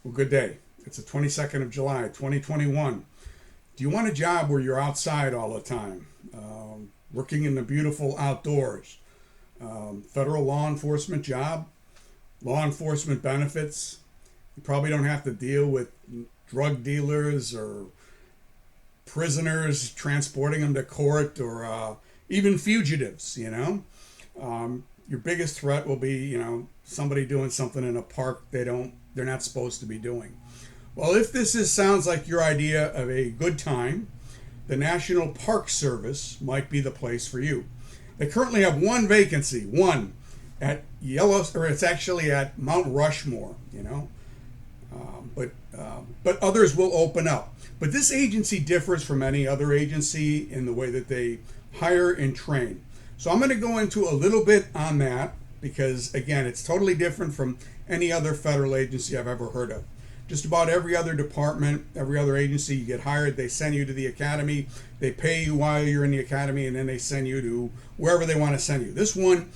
Well, good day. It's the 22nd of July, 2021. Do you want a job where you're outside all the time, working in the beautiful outdoors? Federal law enforcement job, law enforcement benefits. You probably don't have to deal with drug dealers or prisoners, transporting them to court, or even fugitives, Your biggest threat will be, somebody doing something in a park they're not supposed to be doing. Well, if sounds like your idea of a good time, the National Park Service might be the place for you. They currently have one vacancy, at it's actually at Mount Rushmore, but others will open up. But this agency differs from any other agency in the way that they hire and train. So I'm going to go into a little bit on that because, again, it's totally different from any other federal agency I've ever heard of. Just about every other department, every other agency, you get hired, they send you to the academy, they pay you while you're in the academy, and then they send you to wherever they want to send you. This one,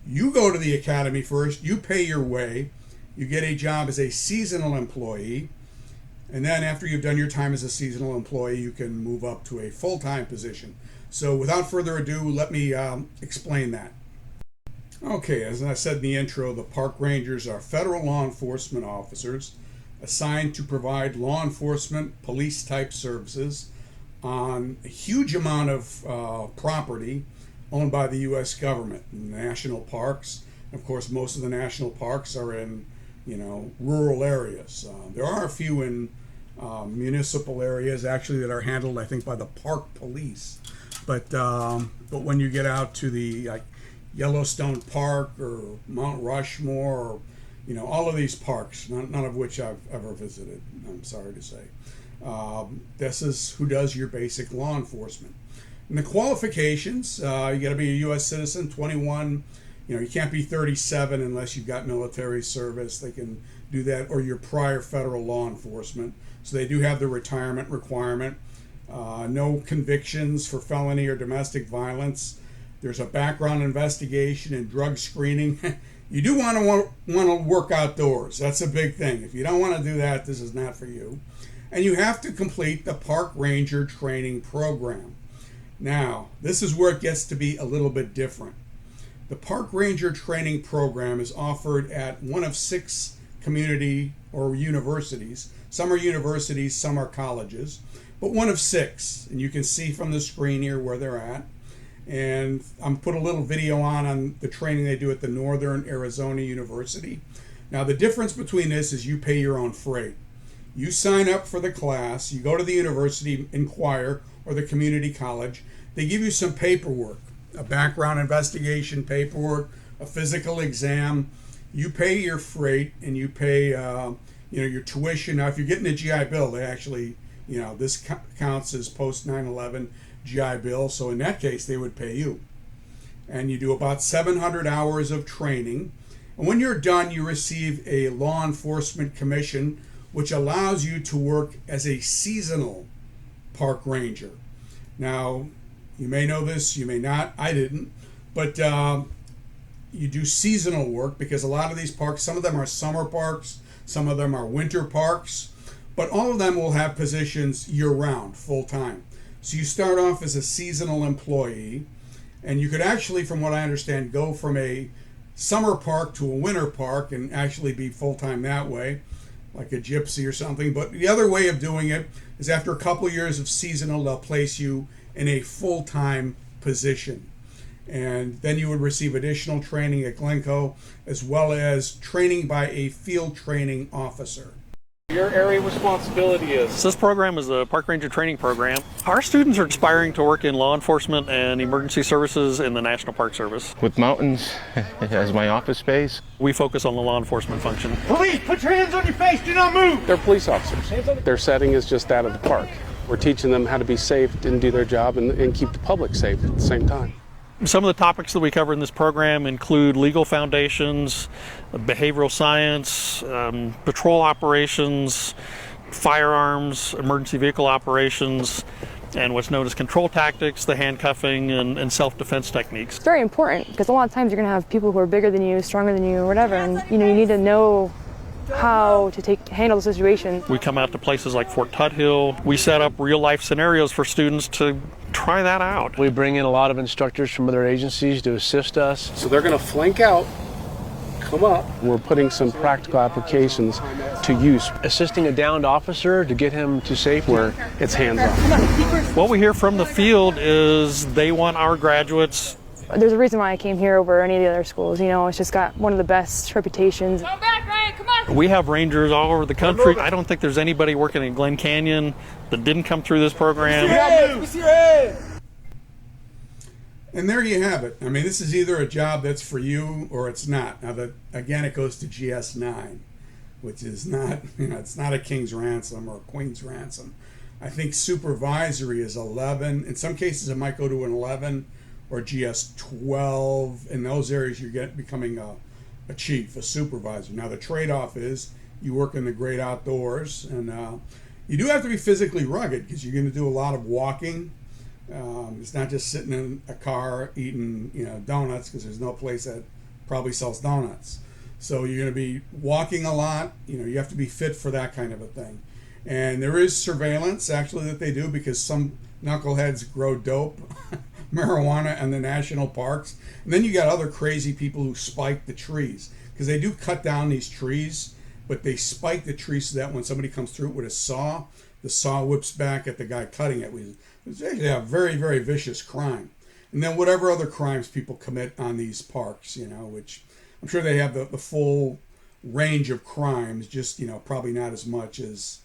you go to the academy first, you pay your way, you get a job as a seasonal employee, and then after you've done your time as a seasonal employee, you can move up to a full-time position. So without further ado, let me explain that. Okay, as I said in the intro, the park rangers are federal law enforcement officers assigned to provide law enforcement, police-type services on a huge amount of property owned by the U.S. government, national parks. Of course, most of the national parks are in, rural areas. There are a few in municipal areas, actually, that are handled, I think, by the park police. But when you get out to the Yellowstone Park or Mount Rushmore, or all of these parks, none of which I've ever visited, I'm sorry to say. This is who does your basic law enforcement. And the qualifications, you got to be a U.S. citizen, 21. You can't be 37 unless you've got military service. They can do that, or your prior federal law enforcement. So they do have the retirement requirement. No convictions for felony or domestic violence. There's a background investigation and drug screening. You do want to work outdoors. That's a big thing. If you don't want to do that, this is not for you. And you have to complete the Park Ranger training program. Now, this is where it gets to be a little bit different. The Park Ranger training program is offered at one of 6 community or universities. Some are universities, some are colleges, but one of 6. And you can see from the screen here where they're at. And I'm put a little video on the training they do at the Northern Arizona University. Now, the difference between this is you pay your own freight. You sign up for the class, you go to the university, inquire, or the community college. They give you some paperwork, a background investigation paperwork, a physical exam. You pay your freight and you pay your tuition. Now, if you're getting a GI Bill, they actually, this counts as post 9/11 GI Bill, so in that case they would pay you. And you do about 700 hours of training, and when you're done you receive a law enforcement commission, which allows you to work as a seasonal park ranger. Now, you may know this, you may not, I didn't, but you do seasonal work because a lot of these parks, some of them are summer parks, some of them are winter parks, but all of them will have positions year-round, full-time. So you start off as a seasonal employee, and you could actually, from what I understand, go from a summer park to a winter park and actually be full-time that way, like a gypsy or something. But the other way of doing it is after a couple of years of seasonal, they'll place you in a full-time position. And then you would receive additional training at Glencoe, as well as training by a field training officer. Your area of responsibility is? So this program is a Park Ranger training program. Our students are aspiring to work in law enforcement and emergency services in the National Park Service. With mountains as my office space. We focus on the law enforcement function. Police, put your hands on your face, do not move! They're police officers. Their setting is just that of the park. We're teaching them how to be safe and do their job and keep the public safe at the same time. Some of the topics that we cover in this program include legal foundations, behavioral science, patrol operations, firearms, emergency vehicle operations, and what's known as control tactics, the handcuffing, and self-defense techniques. It's very important because a lot of times you're going to have people who are bigger than you, stronger than you, or whatever, and you need to know how to handle the situation. We come out to places like Fort Tuthill. We set up real life scenarios for students to try that out. We bring in a lot of instructors from other agencies to assist us. So they're going to flank out, come up. We're putting some practical applications to use. Assisting a downed officer to get him to safety where it's hands-on. What we hear from the field is they want our graduates. There's a reason why I came here over any of the other schools. You know, it's just got one of the best reputations. Come back, Ryan, come on! We have Rangers all over the country. I don't think there's anybody working in Glen Canyon that didn't come through this program. And there you have it. I mean, this is either a job that's for you or it's not. Now, again, it goes to GS9, which is not, it's not a king's ransom or a queen's ransom. I think supervisory is 11. In some cases, it might go to an 11 or GS12. In those areas, you're becoming a chief, a supervisor. Now, the trade-off is you work in the great outdoors, and you do have to be physically rugged because you're going to do a lot of walking. It's not just sitting in a car eating, donuts, because there's no place that probably sells donuts. So you're going to be walking a lot. You have to be fit for that kind of a thing. And there is surveillance actually that they do, because some knuckleheads grow dope, marijuana in the national parks. And then you got other crazy people who spike the trees, because they do cut down these trees, but they spike the trees so that when somebody comes through it with a saw, the saw whips back at the guy cutting it. It's actually a very, very vicious crime. And then whatever other crimes people commit on these parks, which I'm sure they have the full range of crimes, just, probably not as much as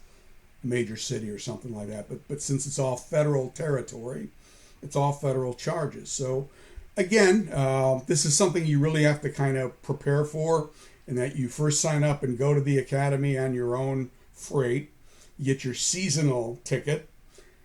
a major city or something like that. But since it's all federal territory, it's all federal charges. So again, this is something you really have to kind of prepare for, and that you first sign up and go to the academy on your own freight. You get your seasonal ticket,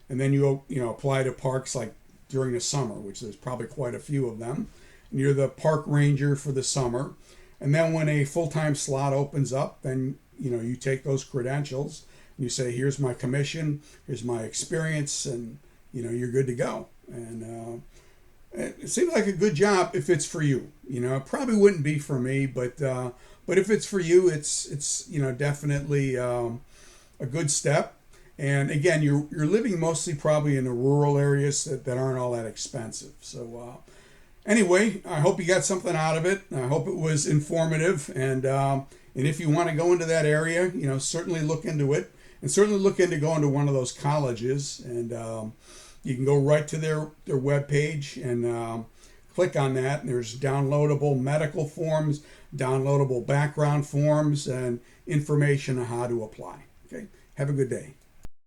and then you apply to parks like during the summer, which there's probably quite a few of them. And you're the park ranger for the summer. And then when a full-time slot opens up, then you take those credentials and you say, here's my commission, here's my experience, and you're good to go. And it seems like a good job if it's for you. It probably wouldn't be for me, but if it's for you, it's definitely a good step. And again, you're living mostly probably in the rural areas that aren't all that expensive. So anyway, I hope you got something out of it. I hope it was informative. And if you want to go into that area, certainly look into it, and certainly look into going to one of those colleges. And you can go right to their webpage and click on that. And there's downloadable medical forms, downloadable background forms, and information on how to apply. Okay, have a good day.